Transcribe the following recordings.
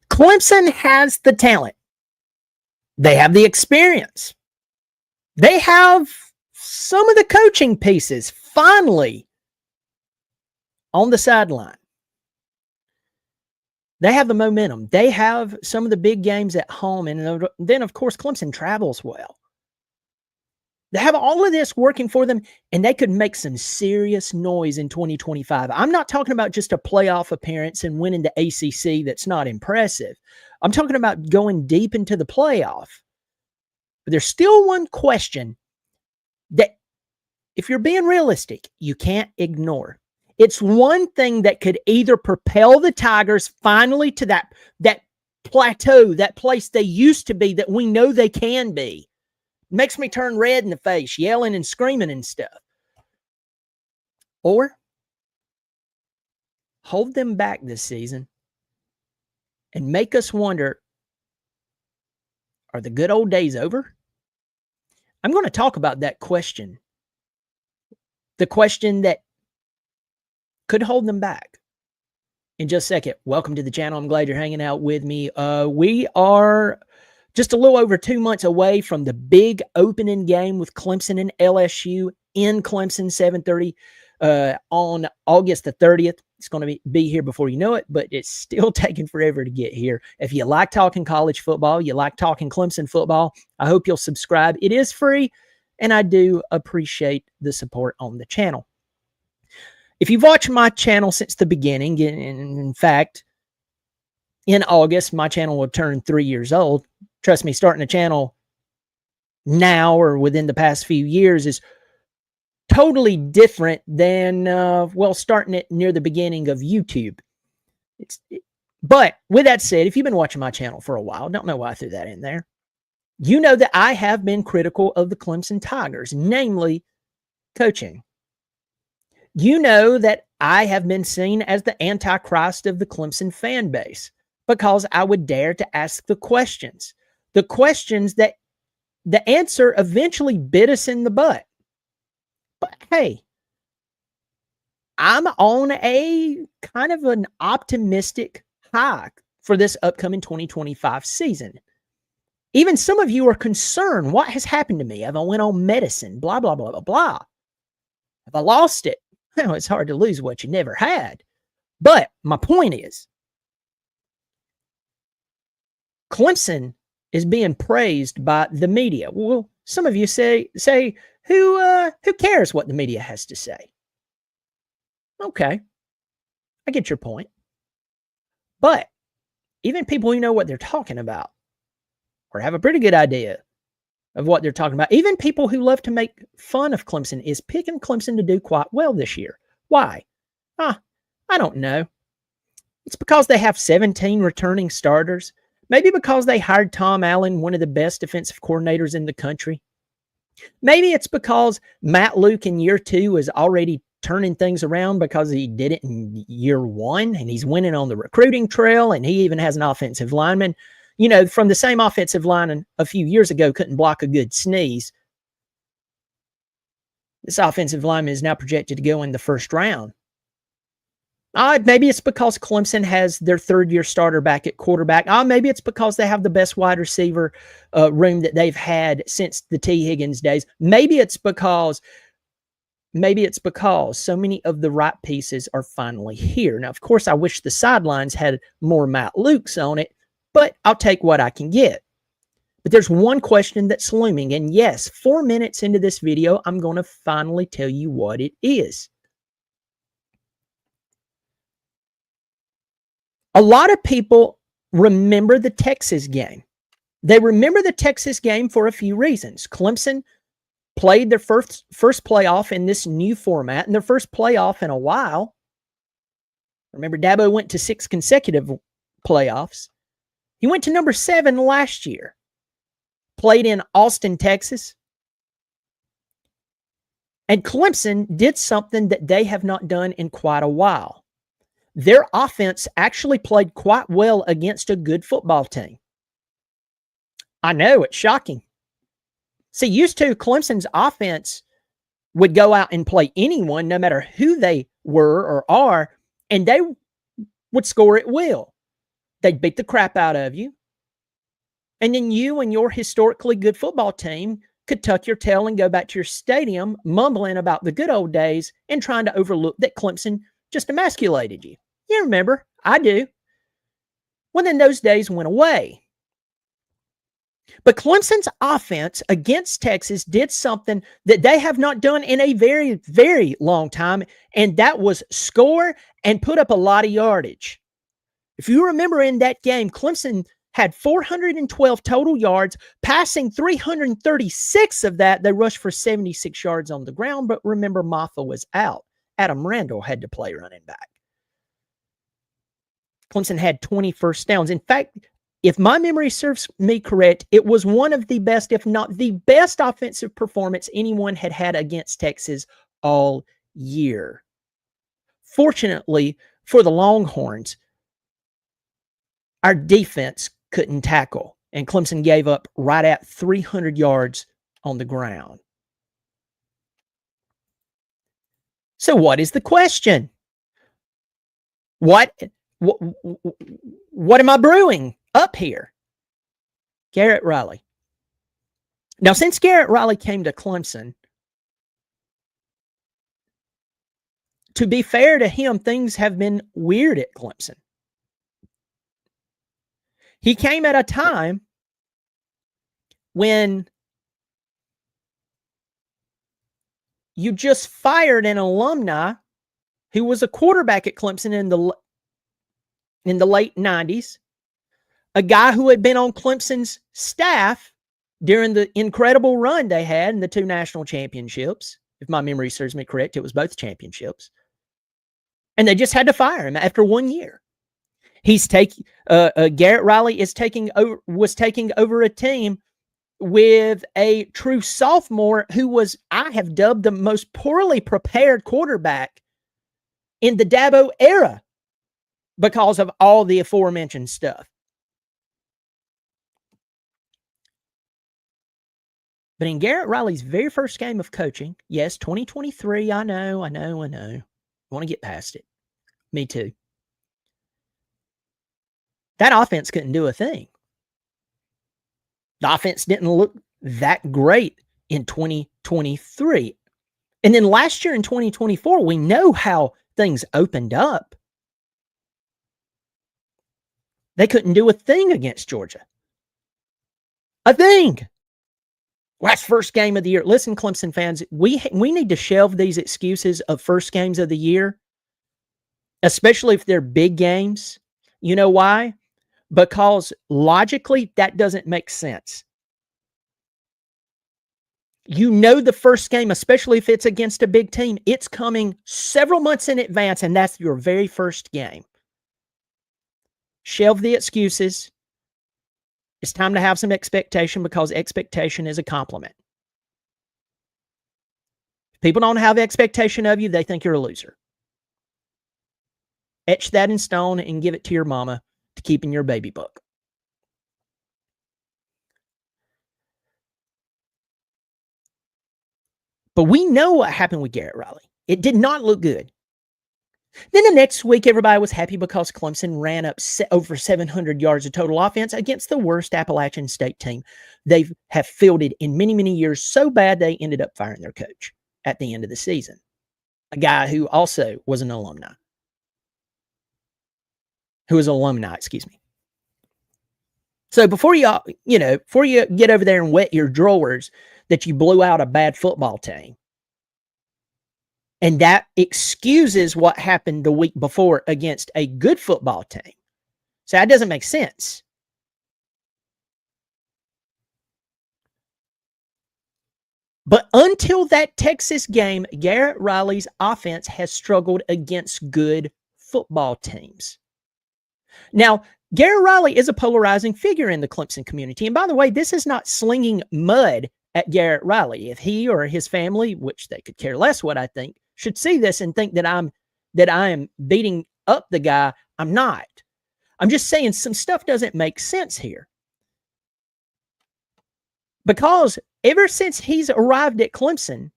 Clemson has the talent. They have the experience. They have some of the coaching pieces finally on the sideline. They have the momentum. They have some of the big games at home. And then, of course, Clemson travels well. They have all of this working for them, and they could make some serious noise in 2025. I'm not talking about just a playoff appearance and winning the ACC that's not impressive. I'm talking about going deep into the playoff. But there's still one question that, if you're being realistic, you can't ignore. It's one thing that could either propel the Tigers finally to that plateau, that place they used to be, that we know they can be. Makes me turn red in the face, yelling and screaming and stuff. Or hold them back this season and make us wonder, are the good old days over? I'm going to talk about that question. The question that could hold them back in just a second. Welcome to the channel. I'm glad you're hanging out with me. We are just a little over 2 months away from the big opening game with Clemson and LSU in Clemson, 7:30 on August the 30th. It's going to be here before you know it, but it's still taking forever to get here. If you like talking college football, you like talking Clemson football, I hope you'll subscribe. It is free, and I do appreciate the support on the channel. If you've watched my channel since the beginning, in fact, in August, my channel will turn 3 years old. Trust me, starting a channel now or within the past few years is totally different than, starting it near the beginning of YouTube. But with that said, if you've been watching my channel for a while, don't know why I threw that in there, you know that I have been critical of the Clemson Tigers, namely coaching. You know that I have been seen as the Antichrist of the Clemson fan base because I would dare to ask the questions that the answer eventually bit us in the butt. But hey, I'm on a kind of an optimistic high for this upcoming 2025 season. Even some of you are concerned. What has happened to me? Have I went on medicine? Blah, blah, blah, blah, blah. Have I lost it? Well, it's hard to lose what you never had. But my point is, Clemson is being praised by the media. Well, some of you say, who cares what the media has to say? Okay, I get your point. But even people who know what they're talking about or have a pretty good idea of what they're talking about, even people who love to make fun of Clemson, is picking Clemson to do quite well this year. Why? I don't know. It's because they have 17 returning starters. Maybe because they hired Tom Allen, one of the best defensive coordinators in the country. Maybe it's because Matt Luke in year 2 is already turning things around because he did it in year 1 and he's winning on the recruiting trail, and he even has an offensive lineman, from the same offensive line a few years ago couldn't block a good sneeze. This offensive lineman is now projected to go in the first round. Maybe it's because Clemson has their third-year starter back at quarterback. Maybe it's because they have the best wide receiver room that they've had since the T. Higgins days. Maybe it's because so many of the right pieces are finally here. Now, of course, I wish the sidelines had more Matt Lukes on it, but I'll take what I can get. But there's one question that's looming, and yes, 4 minutes into this video, I'm going to finally tell you what it is. A lot of people remember the Texas game. They remember the Texas game for a few reasons. Clemson played their first playoff in this new format, and their first playoff in a while. Remember, Dabo went to 6 consecutive playoffs. He went to number 7 last year. Played in Austin, Texas. And Clemson did something that they have not done in quite a while. Their offense actually played quite well against a good football team. I know, it's shocking. See, used to, Clemson's offense would go out and play anyone, no matter who they were or are, and they would score at will. They'd beat the crap out of you. And then you and your historically good football team could tuck your tail and go back to your stadium, mumbling about the good old days and trying to overlook that Clemson just emasculated you. You remember? I do. Well, then those days went away. But Clemson's offense against Texas did something that they have not done in a very, very long time, and that was score and put up a lot of yardage. If you remember in that game, Clemson had 412 total yards, passing 336 of that. They rushed for 76 yards on the ground, but remember, Maffa was out. Adam Randall had to play running back. Clemson had 20 first downs. In fact, if my memory serves me correct, it was one of the best, if not the best offensive performance anyone had had against Texas all year. Fortunately for the Longhorns, our defense couldn't tackle, and Clemson gave up right at 300 yards on the ground. So what is the question? What am I brewing up here? Garrett Riley. Now, since Garrett Riley came to Clemson, to be fair to him, things have been weird at Clemson. He came at a time when you just fired an alumni who was a quarterback at Clemson in the late 90s, a guy who had been on Clemson's staff during the incredible run they had in the 2 national championships. If my memory serves me correct, it was both championships. And they just had to fire him after 1 year. He's taking Garrett Riley was taking over a team with a true sophomore who was, I have dubbed, the most poorly prepared quarterback in the Dabo era because of all the aforementioned stuff. But in Garrett Riley's very first game of coaching, yes, 2023, I know. Want to get past it. Me too. That offense couldn't do a thing. The offense didn't look that great in 2023. And then last year in 2024, we know how things opened up. They couldn't do a thing against Georgia. A thing. Last first game of the year. Listen, Clemson fans, we need to shelve these excuses of first games of the year, especially if they're big games. You know why? Because logically, that doesn't make sense. You know the first game, especially if it's against a big team, it's coming several months in advance, and that's your very first game. Shelve the excuses. It's time to have some expectation, because expectation is a compliment. If people don't have expectation of you, they think you're a loser. Etch that in stone and give it to your mama to keep in your baby book. But we know what happened with Garrett Riley. It did not look good. Then the next week, everybody was happy because Clemson ran up over 700 yards of total offense against the worst Appalachian State team they have fielded in many, many years, so bad they ended up firing their coach at the end of the season, a guy who also was an alumni. So before you get over there and wet your drawers that you blew out a bad football team, and that excuses what happened the week before against a good football team. So that doesn't make sense. But until that Texas game, Garrett Riley's offense has struggled against good football teams. Now, Garrett Riley is a polarizing figure in the Clemson community. And by the way, this is not slinging mud at Garrett Riley. If he or his family, which they could care less what I think, should see this and think that I am beating up the guy, I'm not. I'm just saying some stuff doesn't make sense here. Because ever since he's arrived at Clemson,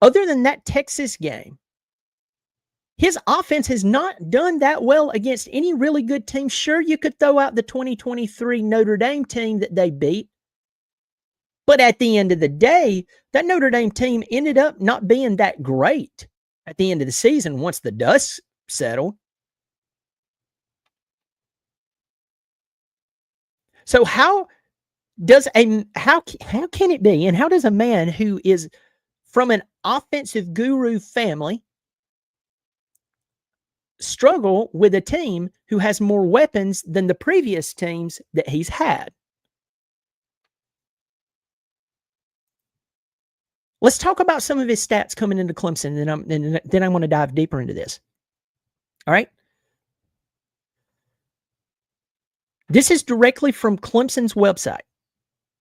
other than that Texas game, His offense has not done that well against any really good team. Sure, you could throw out the 2023 Notre Dame team that they beat. But at the end of the day, that Notre Dame team ended up not being that great at the end of the season once the dust settled. So how can it be, and how does a man who is from an offensive guru family struggle with a team who has more weapons than the previous teams that he's had? Let's talk about some of his stats coming into Clemson, and then I'm going to dive deeper into this. All right. This is directly from Clemson's website.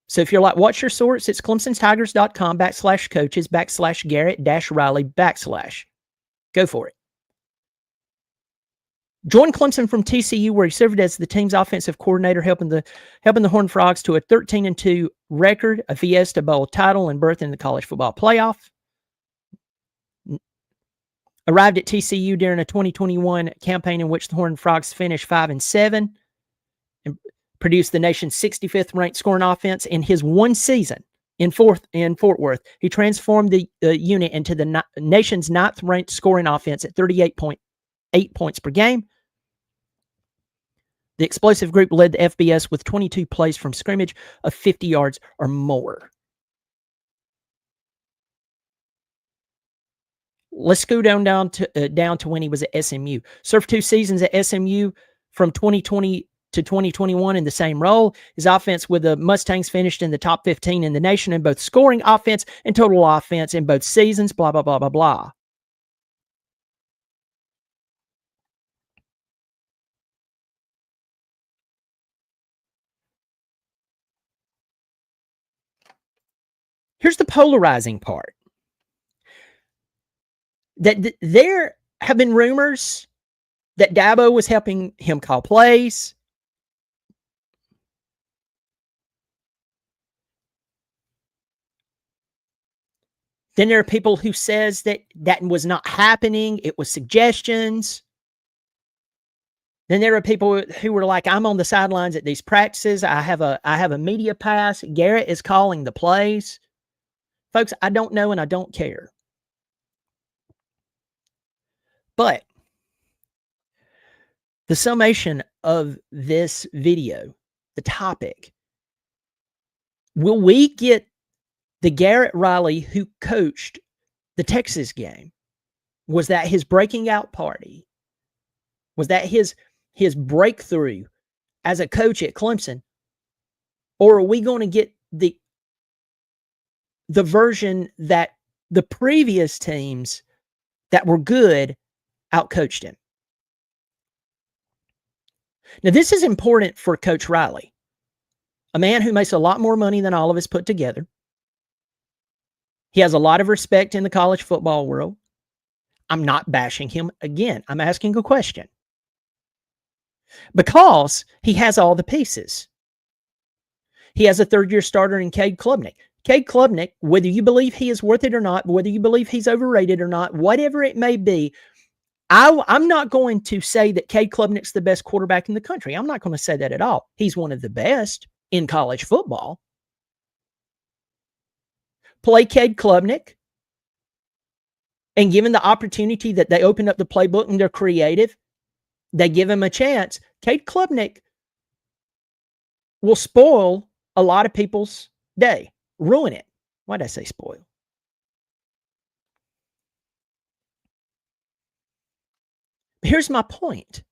So if you're like, what's your source? It's clemsontigers.com/coaches/Garrett-Riley/. Go for it. Joined Clemson from TCU, where he served as the team's offensive coordinator, helping the Horned Frogs to a 13-2 record, a Fiesta Bowl title, and berth in the college football playoff. Arrived at TCU during a 2021 campaign in which the Horned Frogs finished 5-7 and produced the nation's 65th ranked scoring offense. In his one season in Fort Worth, he transformed the unit into the nation's 9th ranked scoring offense at 38.8 points per game. The explosive group led the FBS with 22 plays from scrimmage of 50 yards or more. Let's go down to when he was at SMU. Served 2 seasons at SMU from 2020 to 2021 in the same role. His offense with the Mustangs finished in the top 15 in the nation in both scoring offense and total offense in both seasons, blah, blah, blah, blah, blah. Here's the polarizing part. That there have been rumors that Dabo was helping him call plays. Then there are people who says that was not happening. It was suggestions. Then there are people who were like, I'm on the sidelines at these practices. I have a media pass. Garrett is calling the plays. Folks, I don't know and I don't care. But the summation of this video, the topic, will we get the Garrett Riley who coached the Texas game? Was that his breaking out party? Was that his breakthrough as a coach at Clemson? Or are we going to get the version that the previous teams that were good outcoached him? Now, this is important for Coach Riley, a man who makes a lot more money than all of us put together. He has a lot of respect in the college football world. I'm not bashing him. Again, I'm asking a question. Because he has all the pieces. He has a third-year starter in Cade Klubnik. Cade Klubnik, whether you believe he is worth it or not, whether you believe he's overrated or not, whatever it may be, I'm not going to say that Cade Klubnik's the best quarterback in the country. I'm not going to say that at all. He's one of the best in college football. Play Cade Klubnik, and given the opportunity that they open up the playbook and they're creative, they give him a chance. Cade Klubnik will spoil a lot of people's day, ruin it. Why did I say spoil? Here's my point.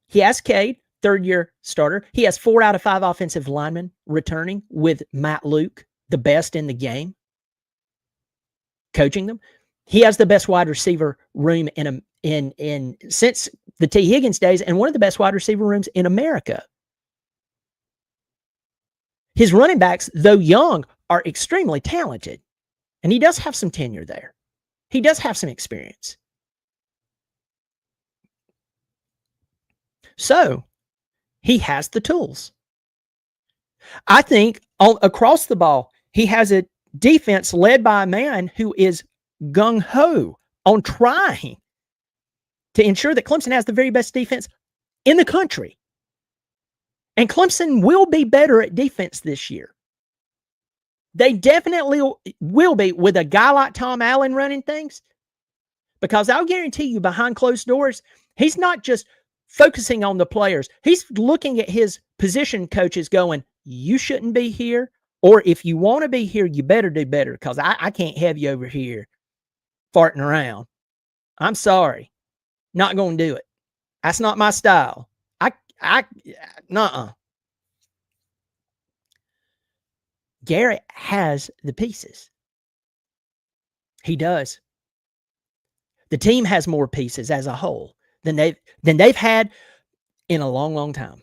He has Cade, third-year starter. He has 4 out of 5 offensive linemen returning with Matt Luke, the best in the game, coaching them. He has the best wide receiver room in since the T. Higgins days, and one of the best wide receiver rooms in America. His running backs, though young, are extremely talented, and he does have some tenure there. He does have some experience. So, he has the tools. I think across the ball, he has a defense led by a man who is gung-ho on trying to ensure that Clemson has the very best defense in the country. And Clemson will be better at defense this year. They definitely will be with a guy like Tom Allen running things. Because I'll guarantee you, behind closed doors, he's not just focusing on the players. He's looking at his position coaches going, you shouldn't be here. Or if you want to be here, you better do better because I can't have you over here farting around. I'm sorry. Not going to do it. That's not my style. Nuh-uh. Garrett has the pieces. He does. The team has more pieces as a whole than they've had in a long, long time.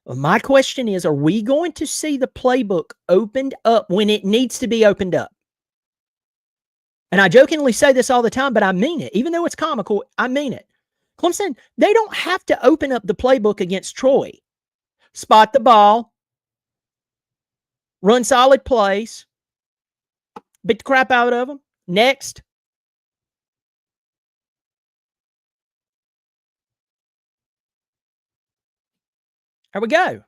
My question is, are we going to see the playbook opened up when it needs to be opened up? And I jokingly say this all the time, but I mean it. Even though it's comical, I mean it. Clemson, they don't have to open up the playbook against Troy. Spot the ball, run solid plays, beat the crap out of them. Next. There we go.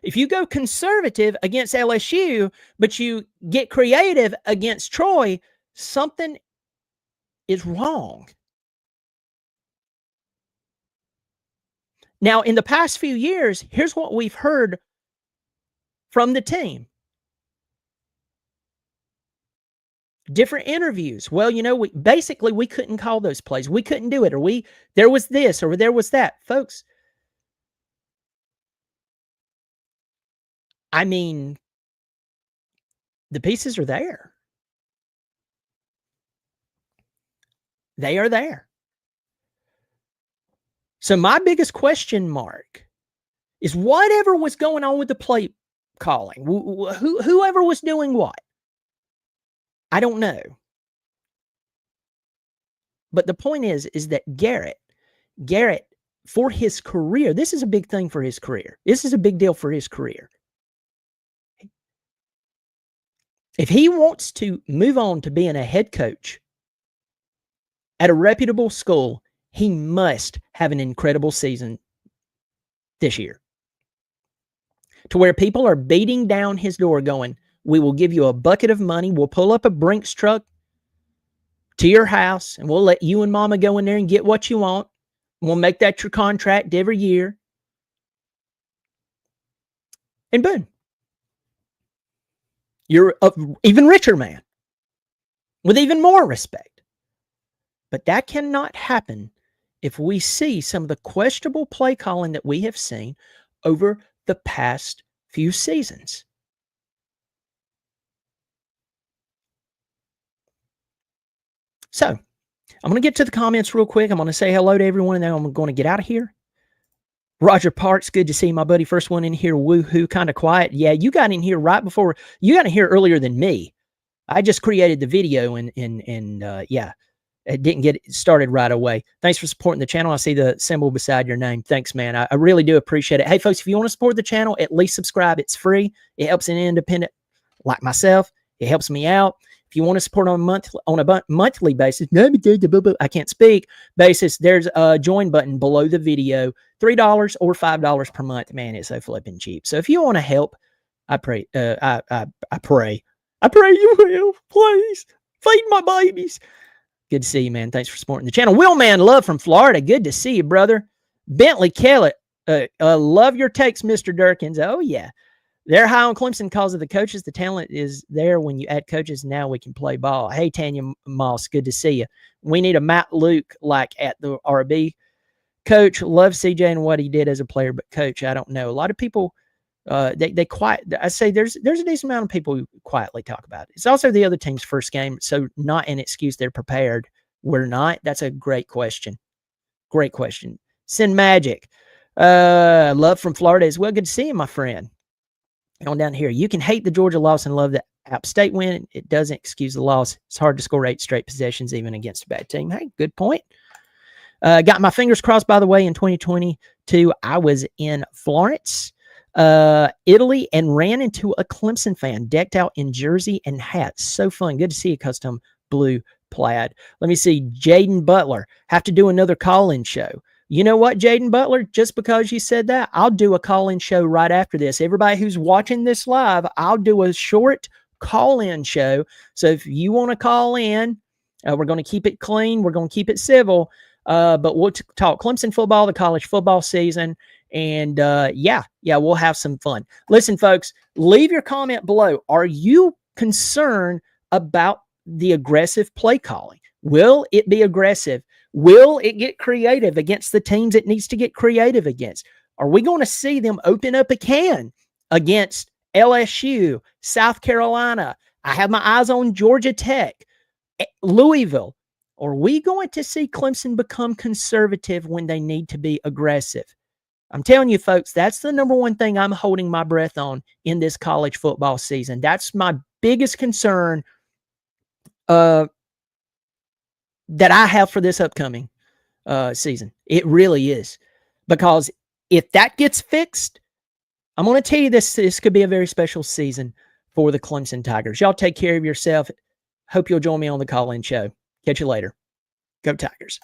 If you go conservative against LSU, but you get creative against Troy, something is wrong. Now, in the past few years, here's what we've heard from the team. Different interviews. Well, we couldn't call those plays. We couldn't do it. Or there was this or there was that. Folks, I mean, the pieces are there. They are there. So my biggest question mark is whatever was going on with the play calling, whoever was doing what, I don't know. But the point is that Garrett, for his career, this is a big thing for his career. This is a big deal for his career. If he wants to move on to being a head coach at a reputable school, he must have an incredible season this year. To where people are beating down his door going, we will give you a bucket of money. We'll pull up a Brinks truck to your house and we'll let you and mama go in there and get what you want. We'll make that your contract every year. And boom. You're an even richer man with even more respect. But that cannot happen if we see some of the questionable play calling that we have seen over the past few seasons. So, I'm going to get to the comments real quick. I'm going to say hello to everyone, and then I'm going to get out of here. Roger Parks, good to see my buddy. First one in here, woohoo, kind of quiet. Yeah, you got in here right before, you got in here earlier than me. I just created the video and yeah, it didn't get started right away. Thanks for supporting the channel. I see the symbol beside your name. Thanks, man. I really do appreciate it. Hey, folks, if you want to support the channel, at least subscribe. It's free. It helps an independent like myself. It helps me out. If you want to support on a monthly basis, I can't speak, basis, there's a join button below the video, $3 or $5 per month. Man, it's so flipping cheap. So if you want to help, I pray you will, please. Feed my babies. Good to see you, man. Thanks for supporting the channel. Will Man Love from Florida. Good to see you, brother. Bentley Kellett. Love your takes, Mr. Durkins. Oh, yeah. They're high on Clemson because of the coaches. The talent is there when you add coaches. Now we can play ball. Hey, Tanya Moss, good to see you. We need a Matt Luke like at the RB. Coach, love CJ and what he did as a player, but coach, I don't know. A lot of people, I say there's a decent amount of people who quietly talk about it. It's also the other team's first game, so not an excuse they're prepared. We're not. That's a great question. Great question. Sin Magic. Love from Florida as well. Good to see you, my friend. On down here, you can hate the Georgia loss and love the App State win. It doesn't excuse the loss. It's hard to score 8 straight possessions even against a bad team. Hey, good point. Got my fingers crossed, by the way, in 2022. I was in Florence, Italy, and ran into a Clemson fan decked out in jersey and hat. So fun. Good to see you, Custom blue plaid. Let me see. Jaden Butler, have to do another call-in show. You know what, Jaden Butler? Just because you said that, I'll do a call-in show right after this. Everybody who's watching this live, I'll do a short call-in show. So if you want to call in, we're going to keep it clean. We're going to keep it civil. But we'll talk Clemson football, the college football season. And we'll have some fun. Listen, folks, leave your comment below. Are you concerned about the aggressive play calling? Will it be aggressive? Will it get creative against the teams it needs to get creative against? Are we going to see them open up a can against LSU, South Carolina? I have my eyes on Georgia Tech, Louisville. Are we going to see Clemson become conservative when they need to be aggressive? I'm telling you, folks, that's the number one thing I'm holding my breath on in this college football season. That's my biggest concern that I have for this upcoming season. It really is. Because if that gets fixed, I'm going to tell you this could be a very special season for the Clemson Tigers. Y'all take care of yourself. Hope you'll join me on the call-in show. Catch you later. Go Tigers.